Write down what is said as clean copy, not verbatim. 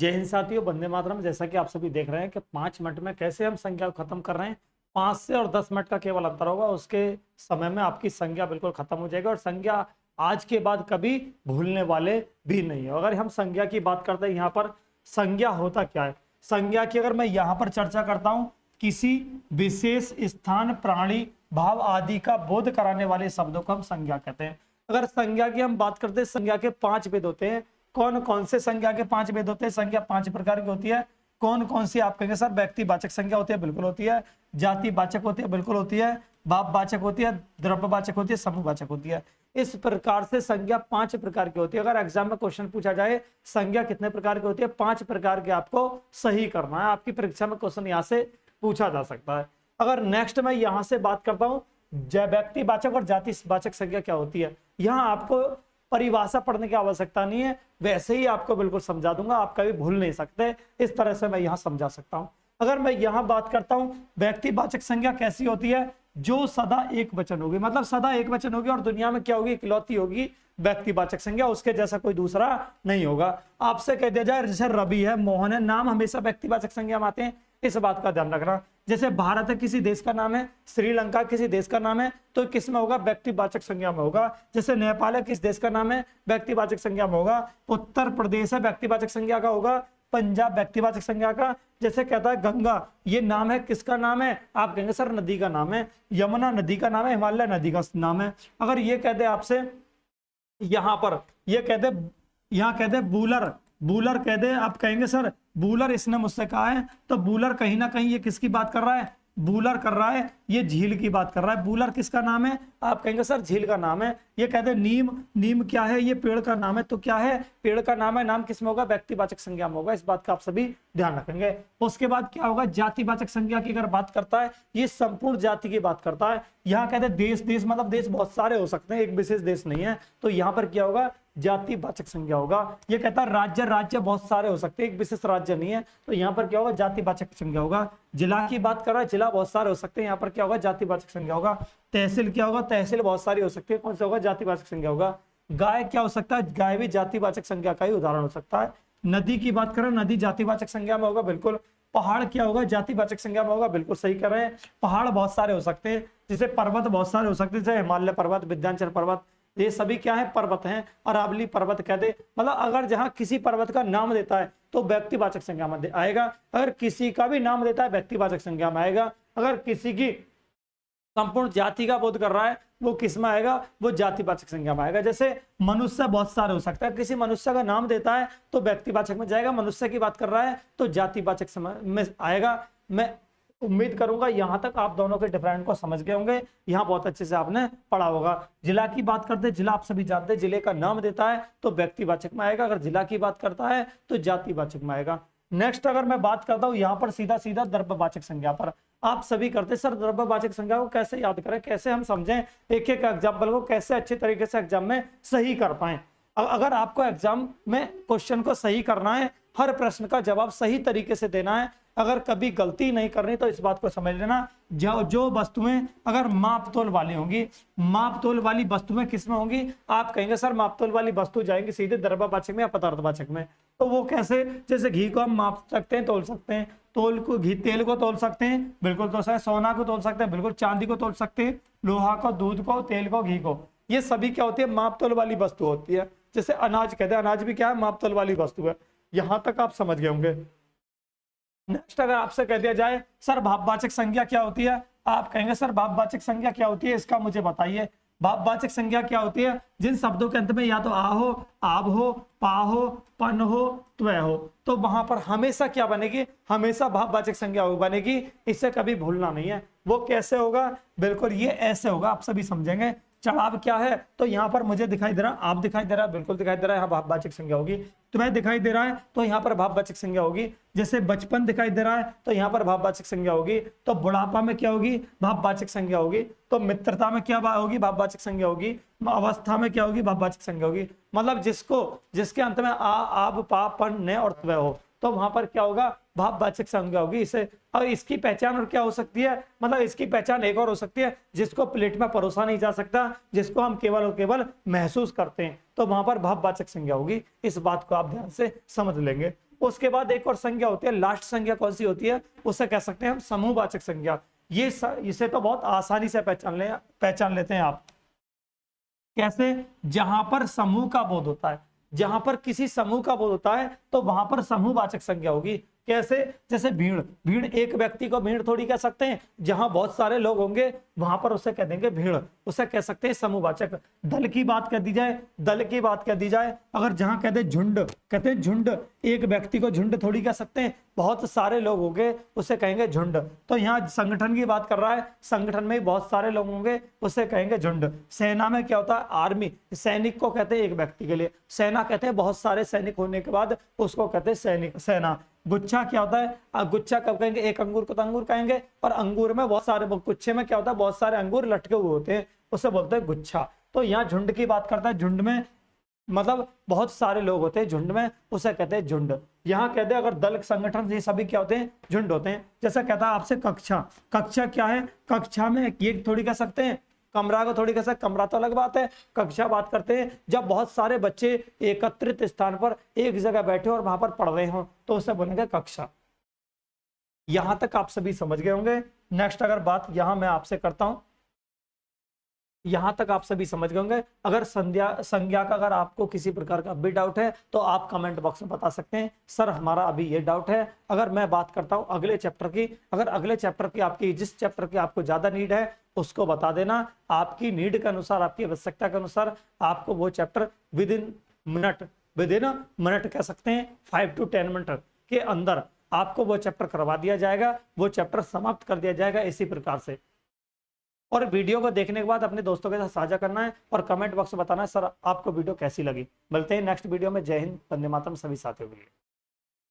जय हिंद साथियों, वंदे मातरम। जैसा कि आप सभी देख रहे हैं कि 5 मिनट में कैसे हम संख्या को खत्म कर रहे हैं। 5 से और 10 मिनट का केवल अंतर होगा, उसके समय में आपकी संख्या बिल्कुल खत्म हो जाएगी और संख्या आज के बाद कभी भूलने वाले भी नहीं हो। अगर हम संख्या की बात करते हैं, यहाँ पर संज्ञा होता क्या है। संज्ञा की अगर मैं यहाँ पर चर्चा करता हूँ, किसी विशेष स्थान, प्राणी, भाव आदि का बोध कराने वाले शब्दों को हम संज्ञा कहते हैं। अगर संज्ञा की हम बात करते हैं, संज्ञा के 5 भेद होते हैं। कौन कौन से संज्ञा के 5 भेद होते हैं? संज्ञा 5 प्रकार की होती है। कौन कौन सी आप कहेंगे सर? व्यक्तिवाचक संज्ञा होती है, बिल्कुल होती है। जातिवाचक होती है, बिल्कुल होती है। भाववाचक होती है, द्रव्यवाचक होती है, समूहवाचक होती है। इस प्रकार से संज्ञा 5 प्रकार की होती है। अगर एग्जाम में क्वेश्चन पूछा जाए संज्ञा कितने प्रकार की होती है, 5 प्रकार के आपको सही करना है। आपकी परीक्षा में क्वेश्चन यहाँ से पूछा जा सकता है। अगर नेक्स्ट मैं यहाँ से बात करता हूँ, व्यक्तिवाचक और जातिवाचक संज्ञा क्या होती है, यहाँ आपको परिभाषा पढ़ने की आवश्यकता नहीं है, वैसे ही आपको बिल्कुल समझा दूंगा, आप कभी भूल नहीं सकते। इस तरह से मैं यहाँ समझा सकता हूँ। अगर मैं यहाँ बात करता हूँ, व्यक्तिवाचक संज्ञा कैसी होती है? जो सदा एक वचन होगी, मतलब सदा एक वचन होगी और दुनिया में क्या होगी? इकलौती होगी व्यक्तिवाचक संज्ञा, उसके जैसा कोई दूसरा नहीं होगा। आपसे कह दिया जाए जैसे रवि है, मोहन है, नाम हमेशा व्यक्तिवाचक संज्ञा में आते हैं, इस बात का ध्यान रखना। जैसे भारत है किसी देश का नाम है, श्रीलंका किसी देश का नाम है, तो किस में होगा? व्यक्तिवाचक संज्ञा में होगा। जैसे नेपाल है किस देश का नाम है? व्यक्तिवाचक संज्ञा में होगा। उत्तर प्रदेश है व्यक्तिवाचक संज्ञा का होगा। पंजाब व्यक्तिवाचक संज्ञा का। जैसे कहता है गंगा, ये नाम है, किसका नाम है? आप कहेंगे सर नदी का नाम है। यमुना नदी का नाम है, हिमालय नदी का नाम है। अगर ये कह दे आपसे, यहाँ पर ये कह दे, यहाँ कह दे बूलर, बूलर कह दे, आप कहेंगे सर बूलर इसने मुझसे कहा है, तो बूलर कहीं ना कहीं ये किसकी बात कर रहा है? बूलर कर रहा है, ये झील की बात कर रहा है। बूलर किसका नाम है? आप कहेंगे सर झील का नाम है। ये कहते हैं नीम, नीम क्या है? ये पेड़ का नाम है। तो क्या है? पेड़ का नाम है। नाम किसमें होगा? व्यक्तिवाचक संज्ञा में होगा। इस बात का आप सभी ध्यान रखेंगे। उसके बाद क्या होगा? जातिवाचक संज्ञा की अगर बात करता है, ये संपूर्ण जाति की बात करता है। यहाँ कहते हैं देश, देश मतलब देश बहुत सारे हो सकते हैं, एक विशेष देश नहीं है, तो यहाँ पर क्या होगा? जातिवाचक संज्ञा होगा। ये कहता है राज्य, राज्य बहुत सारे हो सकते हैं, एक विशेष राज्य नहीं है, तो यहाँ पर क्या होगा? जातिवाचक संज्ञा होगा। जिला की बात कर रहा है, जिला बहुत सारे हो सकते हैं, यहाँ पर क्या होगा? जातिवाचक संज्ञा होगा। तहसील क्या होगा? तहसील बहुत सारी हो सकती है, कौन सा होगा? जातिवाचक संज्ञा होगा। गाय क्या हो सकता है? गाय भी जातिवाचक संज्ञा का ही उदाहरण हो सकता है। नदी की बात करें, नदी जातिवाचक संज्ञा में होगा, बिल्कुल। पहाड़ क्या होगा? जातिवाचक संज्ञा में होगा, बिल्कुल सही कर रहे हैं। पहाड़ बहुत सारे हो सकते हैं, जैसे पर्वत बहुत सारे हो सकते हैं, जैसे हिमालय पर्वत, विंध्याचल पर्वत, ये सभी क्या है? पर्वत हैं। अरावली पर्वत कहते, मतलब अगर जहां किसी पर्वत का नाम देता है तो व्यक्तिवाचक संज्ञा में आएगा। अगर किसी का भी नाम देता है व्यक्तिवाचक संज्ञा में आएगा। अगर किसी की संपूर्ण जाति का बोध कर रहा है, वो किस में आएगा? वो जातिवाचक संज्ञा में आएगा। जैसे मनुष्य बहुत सारे हो सकता है, किसी मनुष्य का नाम देता है तो व्यक्तिवाचक में जाएगा। मनुष्य की बात कर रहा है तो जातिवाचक में आएगा। मैं उम्मीद करूंगा यहां तक आप दोनों के डिफरेंट को समझ गए होंगे, यहाँ बहुत अच्छे से आपने पढ़ा होगा। जिला की बात करते हैं, जिला आप सभी जानते हैं, जिले का नाम देता है तो व्यक्तिवाचक में आएगा। अगर जिला की बात करता है तो जातिवाचक में आएगा। नेक्स्ट अगर मैं बात करता हूँ यहाँ पर सीधा सीधा द्रव्यवाचक संज्ञा पर, आप सभी करते सर द्रव्यवाचक संज्ञा को कैसे याद करें, कैसे हम समझें, एक एक एग्जाम्पल को कैसे अच्छे तरीके से एग्जाम में सही कर पाए। अगर आपको एग्जाम में क्वेश्चन को सही करना है, हर प्रश्न का जवाब सही तरीके से देना है, अगर कभी गलती नहीं करनी, तो इस बात को समझ लेना, जो वस्तुएं अगर माप तोल वाली होंगी, माप तोल वाली वस्तुएं किस में होंगी? आप कहेंगे सर माप तोल वाली वस्तु जाएंगी सीधे द्रव्यवाचक में या पदार्थवाचक में। तो वो कैसे? जैसे घी को हम माप सकते हैं, तोल सकते हैं, तोल को घी, तेल को तोल सकते हैं, बिल्कुल तोल सकते हैं, सोना को तोल सकते हैं, बिल्कुल, चांदी को तोल सकते हैं, लोहा को, दूध को, तेल को, घी को, ये सभी क्या होती है? माप तोल वाली वस्तु होती है। जैसे अनाज कहते हैं, अनाज भी क्या है? माप तोल वाली वस्तु है। यहां तक आप समझ गए होंगे। नेक्स्ट अगर आपसे कह दिया जाए सर भाववाचक संज्ञा क्या होती है, आप कहेंगे सर भाववाचक संज्ञा क्या होती है, इसका मुझे बताइए। भाववाचक संज्ञा क्या होती है? जिन शब्दों के अंत में या तो आ हो, आब हो, पा हो, पन हो, त्व हो, तो वहां पर हमेशा क्या बनेगी? हमेशा भाववाचक संज्ञा बनेगी। इसे कभी भूलना नहीं है। वो कैसे होगा? बिल्कुल ये ऐसे होगा, आप सभी समझेंगे। चढ़ाव क्या है? तो यहाँ पर मुझे दिखाई दे रहा, आप दिखाई दे रहा है, बिल्कुल दिखाई दे रहा है, यहाँ भाववाचक संज्ञा होगी। तुम्हें दिखाई दे रहा है तो यहाँ पर भाववाचक संज्ञा होगी। जैसे बचपन दिखाई दे रहा है तो यहाँ पर भाववाचक संज्ञा होगी। तो बुढ़ापा में क्या होगी? भाववाचक संज्ञा होगी। तो मित्रता में क्या होगी? भाववाचक संज्ञा होगी। अवस्था में क्या होगी? भाववाचक संज्ञा होगी। मतलब जिसके अंत में आ, आब, पा, पन, ने और त्व हो, तो वहां पर क्या होगा? भाववाचक संज्ञा होगी। इसे और इसकी पहचान और क्या हो सकती है? मतलब इसकी पहचान एक और हो सकती है, जिसको प्लेट में परोसा नहीं जा सकता, जिसको हम केवल और केवल महसूस करते हैं, तो वहां पर भाववाचक संज्ञा होगी। इस बात को आप ध्यान से समझ लेंगे। उसके बाद एक और संज्ञा होती है, लास्ट संज्ञा कौन सी होती है, उसे कह सकते हैं हम समूहवाचक संज्ञा। इसे तो बहुत आसानी से पहचान लेते हैं आप। कैसे? जहां पर समूह का बोध होता है, जहां पर किसी समूह का बोध होता है तो वहां पर समूहवाचक संज्ञा होगी। कैसे? जैसे भीड़, भीड़ एक व्यक्ति को भीड़ थोड़ी कह सकते हैं, जहां बहुत सारे लोग होंगे वहां पर उसे कह देंगे भीड़, उसे कह सकते हैं समूहवाचक। दल की बात कर दी जाए, दल की बात कर दी जाए, अगर जहां कहते हैं झुंड, कहते हैं झुंड, एक व्यक्ति को झुंड थोड़ी कह सकते हैं, बहुत सारे लोग होंगे उसे कहेंगे झुंड। तो यहाँ संगठन की बात कर रहा है, संगठन में बहुत सारे लोग होंगे उसे कहेंगे झुंड। सेना में क्या होता है? आर्मी, सैनिक को कहते हैं एक व्यक्ति के लिए, सेना कहते हैं बहुत सारे सैनिक होने के बाद उसको कहते हैं सैनिक, सेना। गुच्छा क्या होता है? गुच्छा कब कहेंगे? एक अंगूर को तो अंगूर कहेंगे, और अंगूर में बहुत सारे, गुच्छे में क्या होता है? बहुत सारे अंगूर लटके हुए होते हैं, उसे बोलते हैं गुच्छा। तो यहाँ झुंड की बात करता है, झुंड में मतलब बहुत सारे लोग होते हैं झुंड में, उसे कहते हैं झुंड। यहाँ कहते हैं अगर दल, संगठन, ये सभी क्या होते हैं? झुंड होते हैं। जैसा कहता है आपसे कक्षा, कक्षा क्या है? कक्षा में ये थोड़ी कह सकते हैं, कमरा को थोड़ी कह सकते, कमरा तो अलग बात है, कक्षा बात करते हैं जब बहुत सारे बच्चे एकत्रित स्थान पर एक जगह बैठे और वहां पर पढ़ रहे हो तो उसे बोलेंगे कक्षा। यहां तक आप सभी समझ गए होंगे। नेक्स्ट अगर बात यहां मैं आपसे करता हूं, यहां तक आप सभी समझ गए होंगे। अगर संज्ञा का अगर आपको किसी प्रकार का भी डाउट है तो आप कमेंट बॉक्स में बता सकते हैं, सर हमारा अभी ये डाउट है। अगर मैं बात करता हूं अगले चैप्टर की, अगर अगले चैप्टर की आपकी, जिस चैप्टर की आपको ज्यादा नीड है उसको बता देना, आपकी नीड के अनुसार, आपकी आवश्यकता के अनुसार आपको वो चैप्टर विद इन मिनट कह सकते हैं, 5 to 10 मिनट के अंदर आपको वो चैप्टर करवा दिया जाएगा, वो चैप्टर समाप्त कर दिया जाएगा इसी प्रकार से। और वीडियो को देखने के बाद अपने दोस्तों के साथ साझा करना है और कमेंट बॉक्स में बताना है सर आपको वीडियो कैसी लगी। मिलते हैं नेक्स्ट वीडियो में। जय हिंद, वंदे मातरम सभी साथियों के लिए।